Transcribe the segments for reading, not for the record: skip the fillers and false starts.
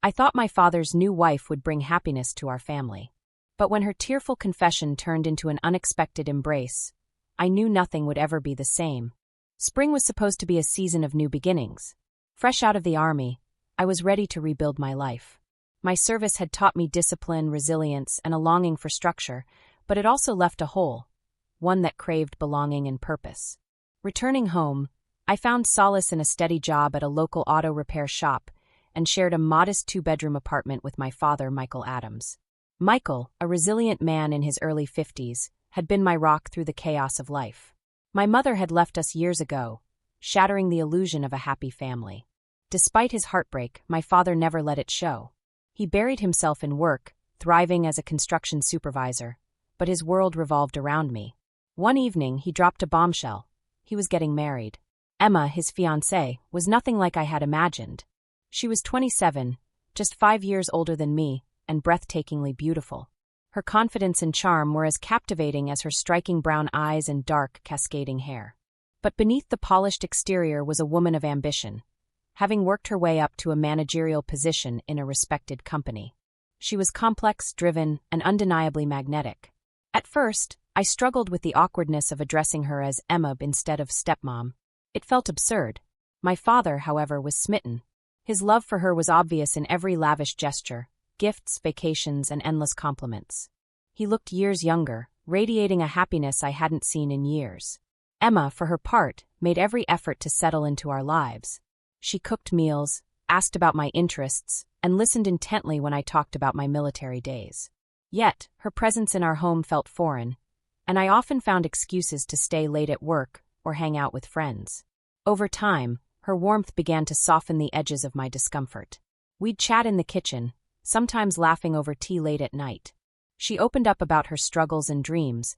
I thought my father's new wife would bring happiness to our family. But when her tearful confession turned into an unexpected embrace, I knew nothing would ever be the same. Spring was supposed to be a season of new beginnings. Fresh out of the army, I was ready to rebuild my life. My service had taught me discipline, resilience, and a longing for structure, but it also left a hole, one that craved belonging and purpose. Returning home, I found solace in a steady job at a local auto repair shop and shared a modest 2-bedroom apartment with my father, Michael Adams. Michael, a resilient man in his early 50s, had been my rock through the chaos of life. My mother had left us years ago, shattering the illusion of a happy family. Despite his heartbreak, my father never let it show. He buried himself in work, thriving as a construction supervisor, but his world revolved around me. One evening, he dropped a bombshell. He was getting married. Emma, his fiancée, was nothing like I had imagined. She was 27, just 5 years older than me, and breathtakingly beautiful. Her confidence and charm were as captivating as her striking brown eyes and dark, cascading hair. But beneath the polished exterior was a woman of ambition, having worked her way up to a managerial position in a respected company. She was complex, driven, and undeniably magnetic. At first, I struggled with the awkwardness of addressing her as Emma instead of stepmom. It felt absurd. My father, however, was smitten. His love for her was obvious in every lavish gesture, gifts, vacations, and endless compliments. He looked years younger, radiating a happiness I hadn't seen in years. Emma, for her part, made every effort to settle into our lives. She cooked meals, asked about my interests, and listened intently when I talked about my military days. Yet, her presence in our home felt foreign, and I often found excuses to stay late at work or hang out with friends. Over time, her warmth began to soften the edges of my discomfort. We'd chat in the kitchen, sometimes laughing over tea late at night. She opened up about her struggles and dreams,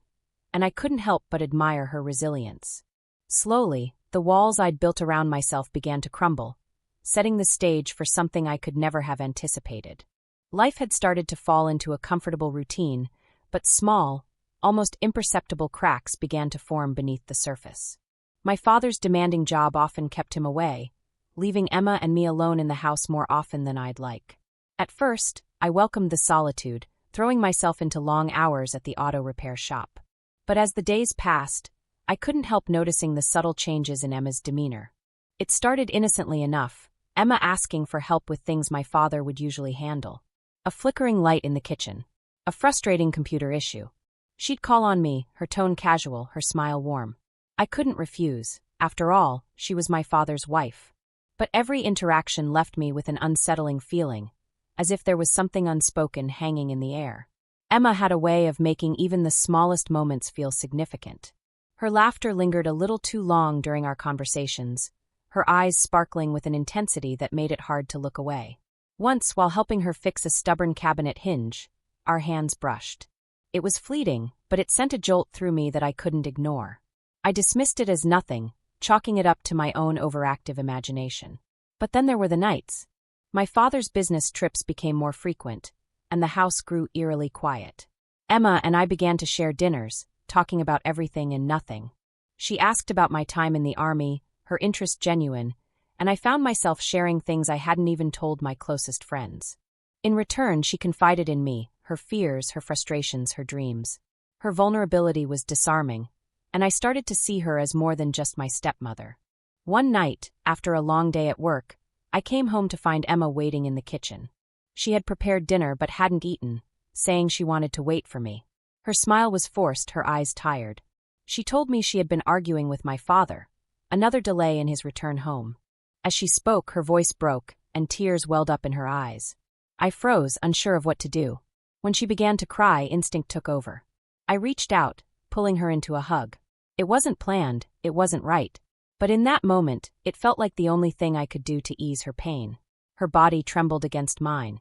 and I couldn't help but admire her resilience. Slowly, the walls I'd built around myself began to crumble, setting the stage for something I could never have anticipated. Life had started to fall into a comfortable routine, but small, almost imperceptible cracks began to form beneath the surface. My father's demanding job often kept him away, leaving Emma and me alone in the house more often than I'd like. At first, I welcomed the solitude, throwing myself into long hours at the auto repair shop. But as the days passed, I couldn't help noticing the subtle changes in Emma's demeanor. It started innocently enough, Emma asking for help with things my father would usually handle. A flickering light in the kitchen. A frustrating computer issue. She'd call on me, her tone casual, her smile warm. I couldn't refuse. After all, she was my father's wife. But every interaction left me with an unsettling feeling, as if there was something unspoken hanging in the air. Emma had a way of making even the smallest moments feel significant. Her laughter lingered a little too long during our conversations, her eyes sparkling with an intensity that made it hard to look away. Once, while helping her fix a stubborn cabinet hinge, our hands brushed. It was fleeting, but it sent a jolt through me that I couldn't ignore. I dismissed it as nothing, chalking it up to my own overactive imagination. But then there were the nights. My father's business trips became more frequent, and the house grew eerily quiet. Emma and I began to share dinners, talking about everything and nothing. She asked about my time in the army, her interest genuine, and I found myself sharing things I hadn't even told my closest friends. In return, she confided in me, her fears, her frustrations, her dreams. Her vulnerability was disarming, and I started to see her as more than just my stepmother. One night, after a long day at work, I came home to find Emma waiting in the kitchen. She had prepared dinner but hadn't eaten, saying she wanted to wait for me. Her smile was forced, her eyes tired. She told me she had been arguing with my father, another delay in his return home. As she spoke, her voice broke, and tears welled up in her eyes. I froze, unsure of what to do. When she began to cry, instinct took over. I reached out, pulling her into a hug. It wasn't planned, it wasn't right. But in that moment, it felt like the only thing I could do to ease her pain. Her body trembled against mine,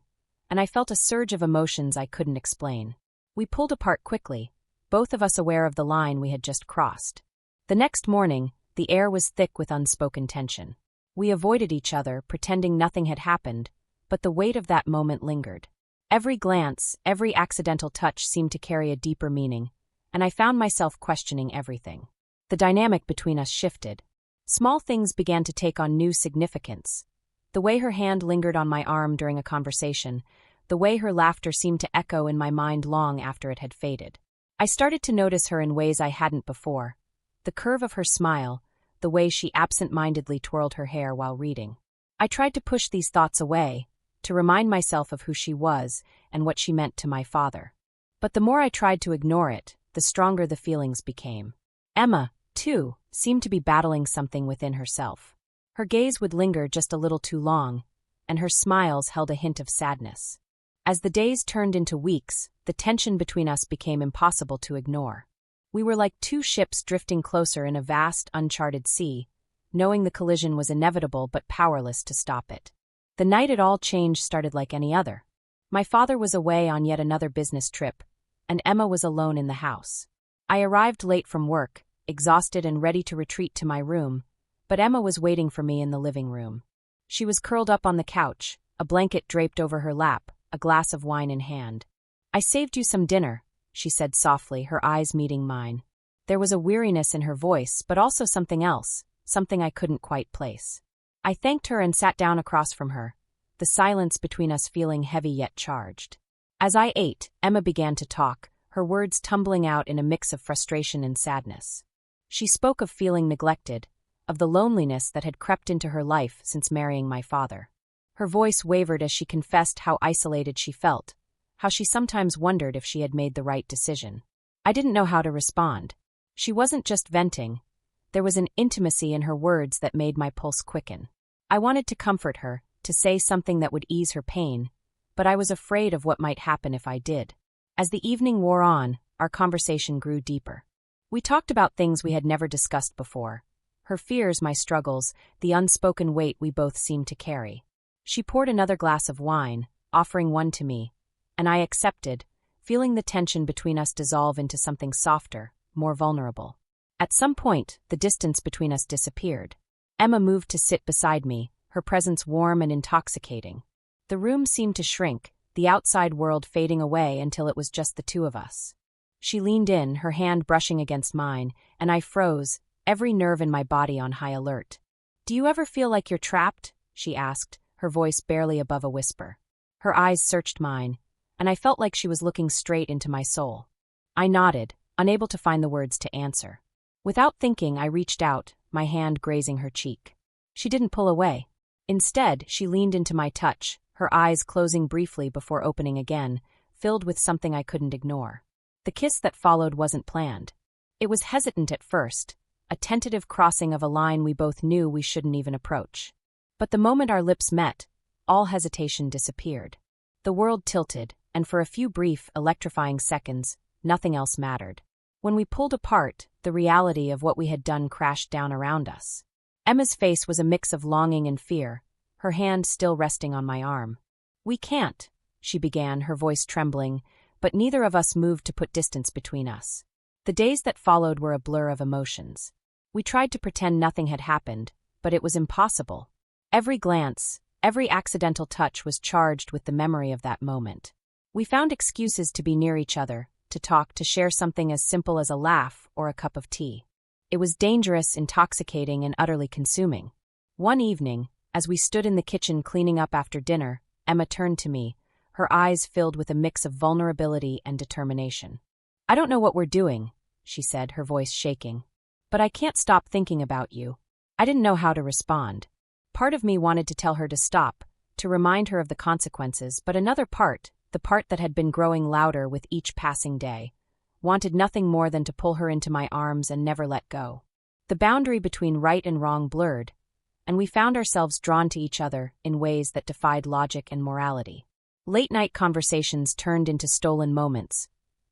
and I felt a surge of emotions I couldn't explain. We pulled apart quickly, both of us aware of the line we had just crossed. The next morning, the air was thick with unspoken tension. We avoided each other, pretending nothing had happened, but the weight of that moment lingered. Every glance, every accidental touch seemed to carry a deeper meaning, and I found myself questioning everything. The dynamic between us shifted. Small things began to take on new significance. The way her hand lingered on my arm during a conversation, the way her laughter seemed to echo in my mind long after it had faded. I started to notice her in ways I hadn't before. The curve of her smile, the way she absent-mindedly twirled her hair while reading. I tried to push these thoughts away, to remind myself of who she was and what she meant to my father. But the more I tried to ignore it, the stronger the feelings became. Emma, too, seemed to be battling something within herself. Her gaze would linger just a little too long, and her smiles held a hint of sadness. As the days turned into weeks, the tension between us became impossible to ignore. We were like two ships drifting closer in a vast, uncharted sea, knowing the collision was inevitable but powerless to stop it. The night it all changed started like any other. My father was away on yet another business trip, and Emma was alone in the house. I arrived late from work, exhausted and ready to retreat to my room, but Emma was waiting for me in the living room. She was curled up on the couch, a blanket draped over her lap, a glass of wine in hand. "I saved you some dinner," she said softly, her eyes meeting mine. There was a weariness in her voice, but also something else, something I couldn't quite place. I thanked her and sat down across from her, the silence between us feeling heavy yet charged. As I ate, Emma began to talk, her words tumbling out in a mix of frustration and sadness. She spoke of feeling neglected, of the loneliness that had crept into her life since marrying my father. Her voice wavered as she confessed how isolated she felt, how she sometimes wondered if she had made the right decision. I didn't know how to respond. She wasn't just venting. There was an intimacy in her words that made my pulse quicken. I wanted to comfort her, to say something that would ease her pain, but I was afraid of what might happen if I did. As the evening wore on, our conversation grew deeper. We talked about things we had never discussed before. Her fears, my struggles, the unspoken weight we both seemed to carry. She poured another glass of wine, offering one to me, and I accepted, feeling the tension between us dissolve into something softer, more vulnerable. At some point, the distance between us disappeared. Emma moved to sit beside me, her presence warm and intoxicating. The room seemed to shrink, the outside world fading away until it was just the two of us. She leaned in, her hand brushing against mine, and I froze, every nerve in my body on high alert. "Do you ever feel like you're trapped?" she asked, her voice barely above a whisper. Her eyes searched mine, and I felt like she was looking straight into my soul. I nodded, unable to find the words to answer. Without thinking, I reached out, my hand grazing her cheek. She didn't pull away. Instead, she leaned into my touch, her eyes closing briefly before opening again, filled with something I couldn't ignore. The kiss that followed wasn't planned. It was hesitant at first, a tentative crossing of a line we both knew we shouldn't even approach. But the moment our lips met, all hesitation disappeared. The world tilted, and for a few brief, electrifying seconds, nothing else mattered. When we pulled apart, the reality of what we had done crashed down around us. Emma's face was a mix of longing and fear, her hand still resting on my arm. "We can't," she began, her voice trembling, but neither of us moved to put distance between us. The days that followed were a blur of emotions. We tried to pretend nothing had happened, but it was impossible. Every glance, every accidental touch was charged with the memory of that moment. We found excuses to be near each other, to talk, to share something as simple as a laugh or a cup of tea. It was dangerous, intoxicating, and utterly consuming. One evening, as we stood in the kitchen cleaning up after dinner, Emma turned to me, her eyes filled with a mix of vulnerability and determination. "I don't know what we're doing," she said, her voice shaking, "but I can't stop thinking about you." I didn't know how to respond. Part of me wanted to tell her to stop, to remind her of the consequences, but another part, the part that had been growing louder with each passing day, wanted nothing more than to pull her into my arms and never let go. The boundary between right and wrong blurred, and we found ourselves drawn to each other in ways that defied logic and morality. Late-night conversations turned into stolen moments,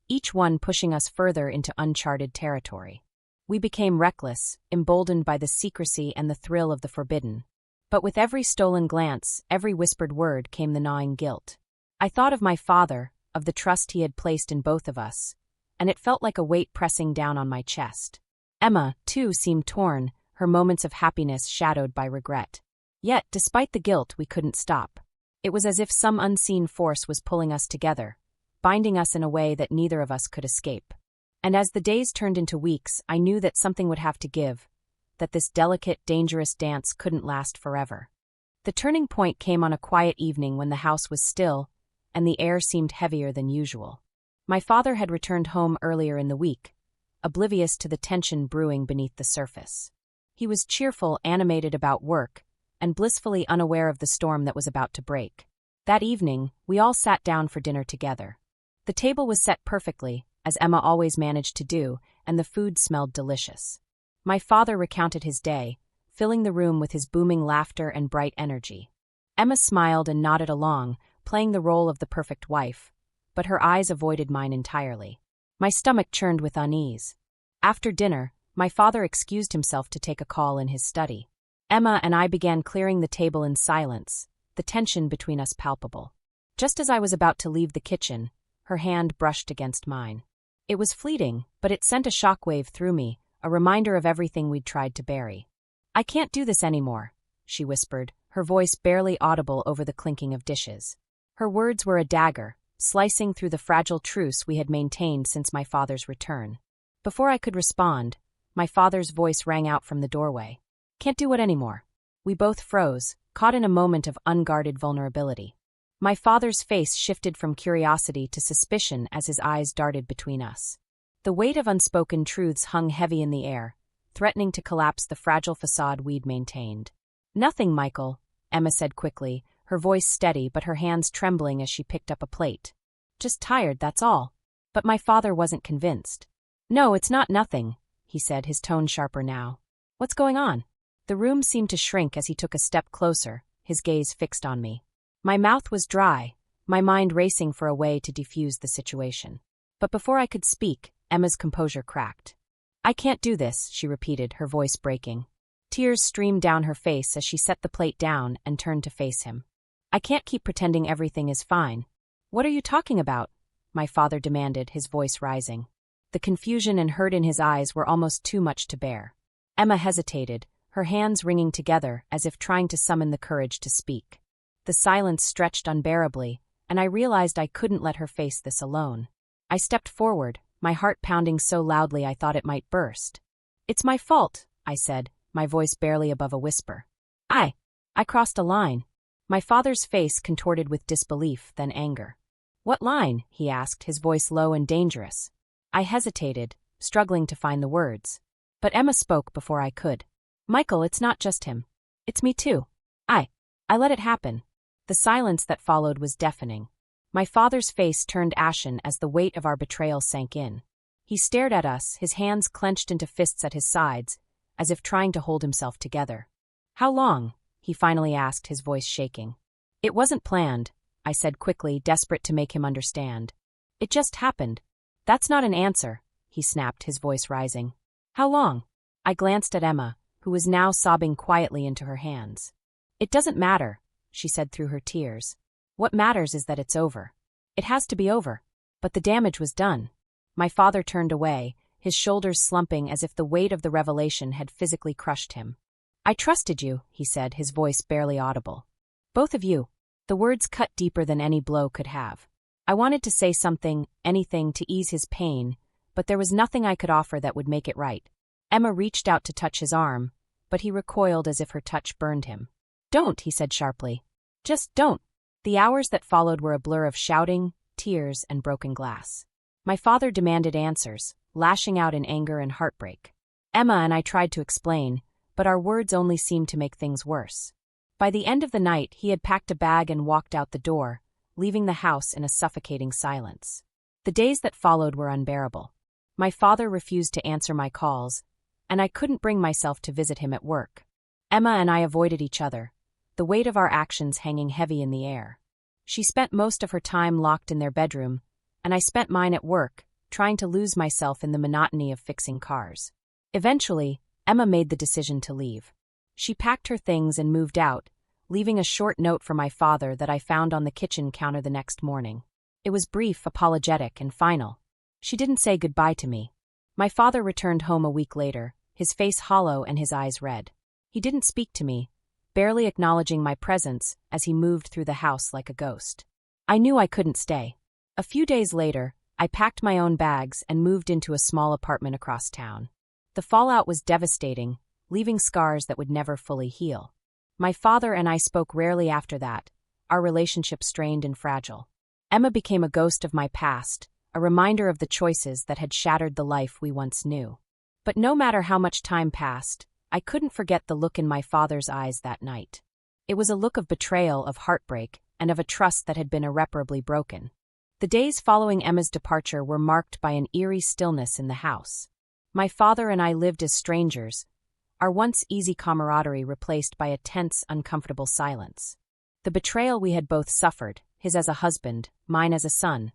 each one pushing us further into uncharted territory. We became reckless, emboldened by the secrecy and the thrill of the forbidden. But with every stolen glance, every whispered word came the gnawing guilt. I thought of my father, of the trust he had placed in both of us, and it felt like a weight pressing down on my chest. Emma, too, seemed torn, her moments of happiness shadowed by regret. Yet, despite the guilt, we couldn't stop. It was as if some unseen force was pulling us together, binding us in a way that neither of us could escape. And as the days turned into weeks, I knew that something would have to give, that this delicate, dangerous dance couldn't last forever. The turning point came on a quiet evening when the house was still, and the air seemed heavier than usual. My father had returned home earlier in the week, oblivious to the tension brewing beneath the surface. He was cheerful, animated about work, and blissfully unaware of the storm that was about to break. That evening, we all sat down for dinner together. The table was set perfectly, as Emma always managed to do, and the food smelled delicious. My father recounted his day, filling the room with his booming laughter and bright energy. Emma smiled and nodded along, playing the role of the perfect wife, but her eyes avoided mine entirely. My stomach churned with unease. After dinner, my father excused himself to take a call in his study. Emma and I began clearing the table in silence, the tension between us palpable. Just as I was about to leave the kitchen, her hand brushed against mine. It was fleeting, but it sent a shockwave through me, a reminder of everything we'd tried to bury. "I can't do this anymore," she whispered, her voice barely audible over the clinking of dishes. Her words were a dagger, slicing through the fragile truce we had maintained since my father's return. Before I could respond, my father's voice rang out from the doorway. "Can't do what anymore?" We both froze, caught in a moment of unguarded vulnerability. My father's face shifted from curiosity to suspicion as his eyes darted between us. The weight of unspoken truths hung heavy in the air, threatening to collapse the fragile facade we'd maintained. "Nothing, Michael," Emma said quickly, her voice steady but her hands trembling as she picked up a plate. "Just tired, that's all." But my father wasn't convinced. "No, it's not nothing," he said, his tone sharper now. "What's going on?" The room seemed to shrink as he took a step closer, his gaze fixed on me. My mouth was dry, my mind racing for a way to defuse the situation. But before I could speak, Emma's composure cracked. "I can't do this," she repeated, her voice breaking. Tears streamed down her face as she set the plate down and turned to face him. "I can't keep pretending everything is fine." "What are you talking about?" my father demanded, his voice rising. The confusion and hurt in his eyes were almost too much to bear. Emma hesitated, her hands wringing together as if trying to summon the courage to speak. The silence stretched unbearably, and I realized I couldn't let her face this alone. I stepped forward, my heart pounding so loudly I thought it might burst. "It's my fault," I said, my voice barely above a whisper. I crossed a line." My father's face contorted with disbelief, then anger. "What line?" he asked, his voice low and dangerous. I hesitated, struggling to find the words. But Emma spoke before I could. "Michael, it's not just him. It's me too. I let it happen." The silence that followed was deafening. My father's face turned ashen as the weight of our betrayal sank in. He stared at us, his hands clenched into fists at his sides, as if trying to hold himself together. "How long?" he finally asked, his voice shaking. "It wasn't planned," I said quickly, desperate to make him understand. "It just happened." "That's not an answer," he snapped, his voice rising. "How long?" I glanced at Emma, who was now sobbing quietly into her hands. "It doesn't matter," she said through her tears. "What matters is that it's over. It has to be over." But the damage was done. My father turned away, his shoulders slumping as if the weight of the revelation had physically crushed him. "I trusted you," he said, his voice barely audible. "Both of you." The words cut deeper than any blow could have. I wanted to say something, anything, to ease his pain, but there was nothing I could offer that would make it right. Emma reached out to touch his arm, but he recoiled as if her touch burned him. "Don't," he said sharply. "Just don't." The hours that followed were a blur of shouting, tears, and broken glass. My father demanded answers, lashing out in anger and heartbreak. Emma and I tried to explain, but our words only seemed to make things worse. By the end of the night, he had packed a bag and walked out the door, leaving the house in a suffocating silence. The days that followed were unbearable. My father refused to answer my calls, and I couldn't bring myself to visit him at work. Emma and I avoided each other, the weight of our actions hanging heavy in the air. She spent most of her time locked in their bedroom, and I spent mine at work, trying to lose myself in the monotony of fixing cars. Eventually, Emma made the decision to leave. She packed her things and moved out, leaving a short note for my father that I found on the kitchen counter the next morning. It was brief, apologetic, and final. She didn't say goodbye to me. My father returned home a week later, his face hollow and his eyes red. He didn't speak to me, barely acknowledging my presence as he moved through the house like a ghost. I knew I couldn't stay. A few days later, I packed my own bags and moved into a small apartment across town. The fallout was devastating, leaving scars that would never fully heal. My father and I spoke rarely after that, our relationship strained and fragile. Emma became a ghost of my past, a reminder of the choices that had shattered the life we once knew. But no matter how much time passed, I couldn't forget the look in my father's eyes that night. It was a look of betrayal, of heartbreak, and of a trust that had been irreparably broken. The days following Emma's departure were marked by an eerie stillness in the house. My father and I lived as strangers, our once easy camaraderie replaced by a tense, uncomfortable silence. The betrayal we had both suffered, his as a husband, mine as a son,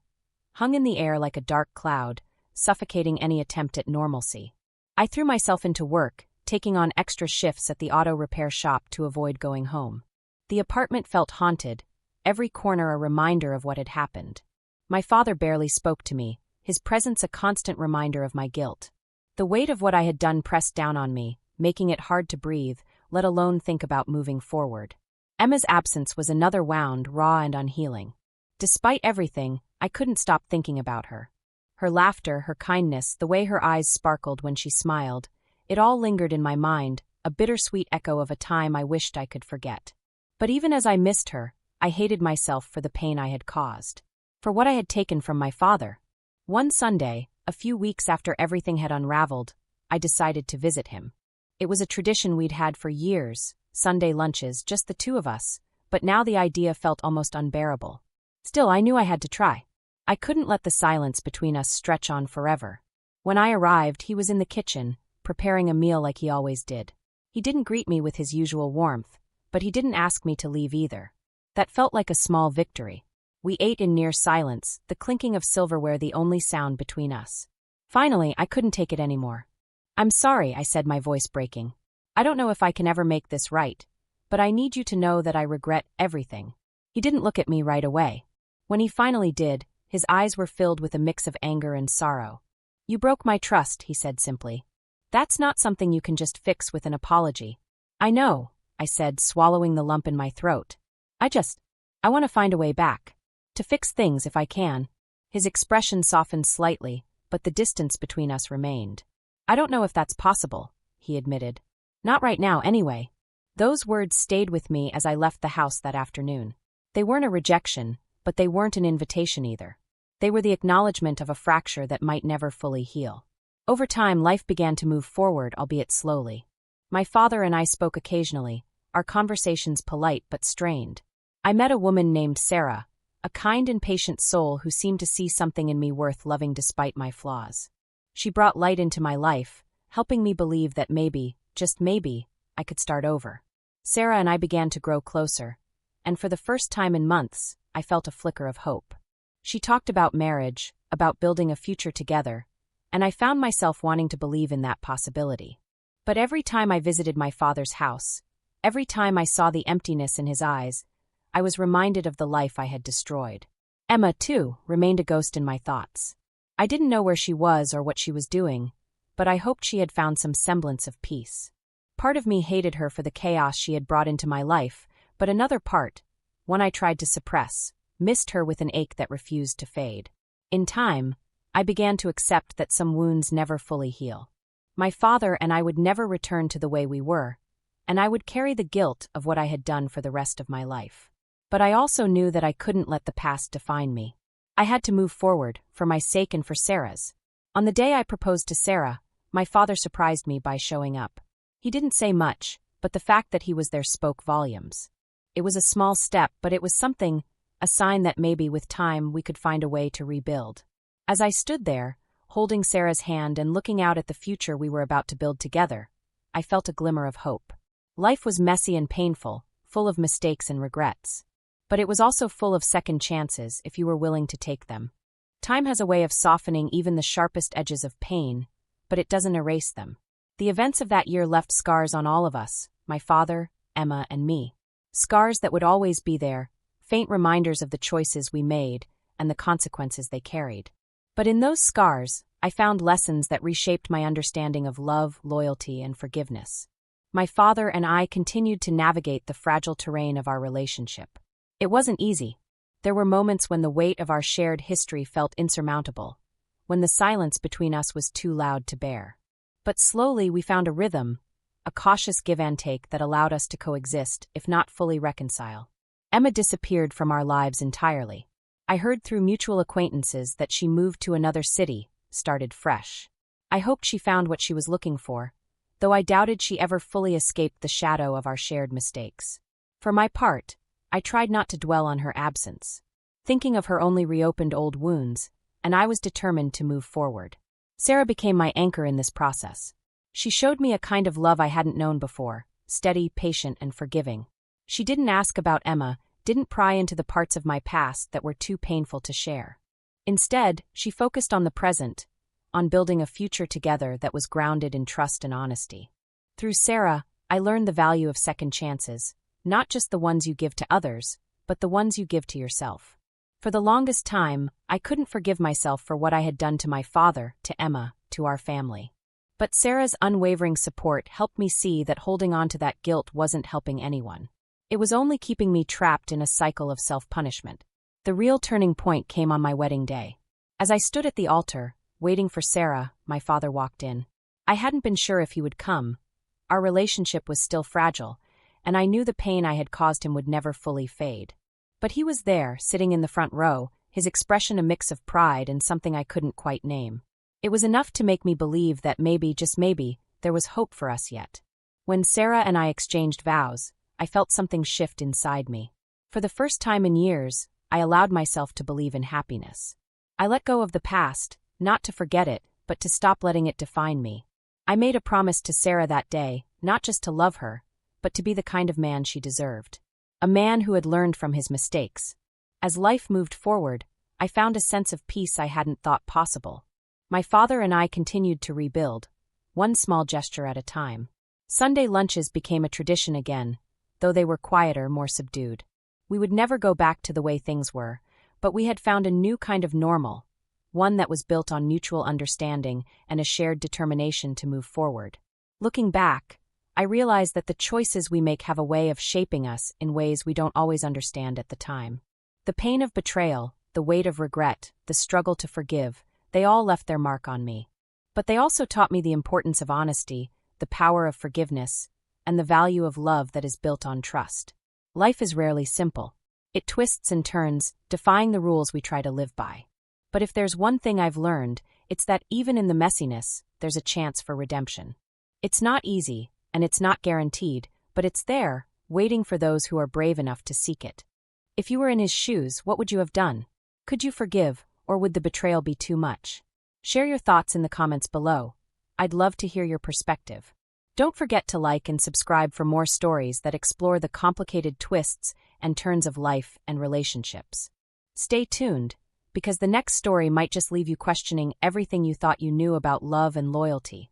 hung in the air like a dark cloud, suffocating any attempt at normalcy. I threw myself into work, taking on extra shifts at the auto repair shop to avoid going home. The apartment felt haunted, every corner a reminder of what had happened. My father barely spoke to me, his presence a constant reminder of my guilt. The weight of what I had done pressed down on me, making it hard to breathe, let alone think about moving forward. Emma's absence was another wound, raw and unhealing. Despite everything, I couldn't stop thinking about her. Her laughter, her kindness, the way her eyes sparkled when she smiled, it all lingered in my mind, a bittersweet echo of a time I wished I could forget. But even as I missed her, I hated myself for the pain I had caused. For what I had taken from my father. One Sunday, a few weeks after everything had unraveled, I decided to visit him. It was a tradition we'd had for years, Sunday lunches, just the two of us, but now the idea felt almost unbearable. Still, I knew I had to try. I couldn't let the silence between us stretch on forever. When I arrived, he was in the kitchen, preparing a meal like he always did. He didn't greet me with his usual warmth, but he didn't ask me to leave either. That felt like a small victory. We ate in near silence, the clinking of silverware the only sound between us. Finally, I couldn't take it anymore. "I'm sorry," I said, my voice breaking. "I don't know if I can ever make this right, but I need you to know that I regret everything." He didn't look at me right away. When he finally did, his eyes were filled with a mix of anger and sorrow. "You broke my trust," he said simply. "That's not something you can just fix with an apology." "I know," I said, swallowing the lump in my throat. I want to find a way back. To fix things if I can." His expression softened slightly, but the distance between us remained. "I don't know if that's possible," he admitted. "Not right now, anyway." Those words stayed with me as I left the house that afternoon. They weren't a rejection, but they weren't an invitation either. They were the acknowledgement of a fracture that might never fully heal. Over time, life began to move forward, albeit slowly. My father and I spoke occasionally, our conversations polite but strained. I met a woman named Sarah, a kind and patient soul who seemed to see something in me worth loving despite my flaws. She brought light into my life, helping me believe that maybe, just maybe, I could start over. Sarah and I began to grow closer, and for the first time in months, I felt a flicker of hope. She talked about marriage, about building a future together, and I found myself wanting to believe in that possibility. But every time I visited my father's house, every time I saw the emptiness in his eyes, I was reminded of the life I had destroyed. Emma, too, remained a ghost in my thoughts. I didn't know where she was or what she was doing, but I hoped she had found some semblance of peace. Part of me hated her for the chaos she had brought into my life, but another part, one I tried to suppress, missed her with an ache that refused to fade. In time, I began to accept that some wounds never fully heal. My father and I would never return to the way we were, and I would carry the guilt of what I had done for the rest of my life. But I also knew that I couldn't let the past define me. I had to move forward, for my sake and for Sarah's. On the day I proposed to Sarah, my father surprised me by showing up. He didn't say much, but the fact that he was there spoke volumes. It was a small step, but it was something, a sign that maybe with time we could find a way to rebuild. As I stood there, holding Sarah's hand and looking out at the future we were about to build together, I felt a glimmer of hope. Life was messy and painful, full of mistakes and regrets. But it was also full of second chances if you were willing to take them. Time has a way of softening even the sharpest edges of pain, but it doesn't erase them. The events of that year left scars on all of us, my father, Emma, and me. Scars that would always be there, faint reminders of the choices we made and the consequences they carried. But in those scars, I found lessons that reshaped my understanding of love, loyalty, and forgiveness. My father and I continued to navigate the fragile terrain of our relationship. It wasn't easy. There were moments when the weight of our shared history felt insurmountable, when the silence between us was too loud to bear. But slowly we found a rhythm, a cautious give and take that allowed us to coexist, if not fully reconcile. Emma disappeared from our lives entirely. I heard through mutual acquaintances that she moved to another city, started fresh. I hoped she found what she was looking for, though I doubted she ever fully escaped the shadow of our shared mistakes. For my part, I tried not to dwell on her absence, thinking of her only reopened old wounds, and I was determined to move forward. Sarah became my anchor in this process. She showed me a kind of love I hadn't known before, steady, patient, and forgiving. She didn't ask about Emma, didn't pry into the parts of my past that were too painful to share. Instead, she focused on the present, on building a future together that was grounded in trust and honesty. Through Sarah, I learned the value of second chances, not just the ones you give to others, but the ones you give to yourself. For the longest time, I couldn't forgive myself for what I had done to my father, to Emma, to our family. But Sarah's unwavering support helped me see that holding on to that guilt wasn't helping anyone. It was only keeping me trapped in a cycle of self-punishment. The real turning point came on my wedding day. As I stood at the altar, waiting for Sarah, my father walked in. I hadn't been sure if he would come. Our relationship was still fragile, and I knew the pain I had caused him would never fully fade. But he was there, sitting in the front row, his expression a mix of pride and something I couldn't quite name. It was enough to make me believe that maybe, just maybe, there was hope for us yet. When Sarah and I exchanged vows, I felt something shift inside me. For the first time in years, I allowed myself to believe in happiness. I let go of the past, not to forget it, but to stop letting it define me. I made a promise to Sarah that day, not just to love her, but to be the kind of man she deserved. A man who had learned from his mistakes. As life moved forward, I found a sense of peace I hadn't thought possible. My father and I continued to rebuild, one small gesture at a time. Sunday lunches became a tradition again, though they were quieter, more subdued. We would never go back to the way things were, but we had found a new kind of normal, one that was built on mutual understanding and a shared determination to move forward. Looking back, I realize that the choices we make have a way of shaping us in ways we don't always understand at the time. The pain of betrayal, the weight of regret, the struggle to forgive, they all left their mark on me. But they also taught me the importance of honesty, the power of forgiveness, and the value of love that is built on trust. Life is rarely simple. It twists and turns, defying the rules we try to live by. But if there's one thing I've learned, it's that even in the messiness, there's a chance for redemption. It's not easy, and it's not guaranteed, but it's there, waiting for those who are brave enough to seek it. If you were in his shoes, what would you have done? Could you forgive, or would the betrayal be too much? Share your thoughts in the comments below. I'd love to hear your perspective. Don't forget to like and subscribe for more stories that explore the complicated twists and turns of life and relationships. Stay tuned, because the next story might just leave you questioning everything you thought you knew about love and loyalty.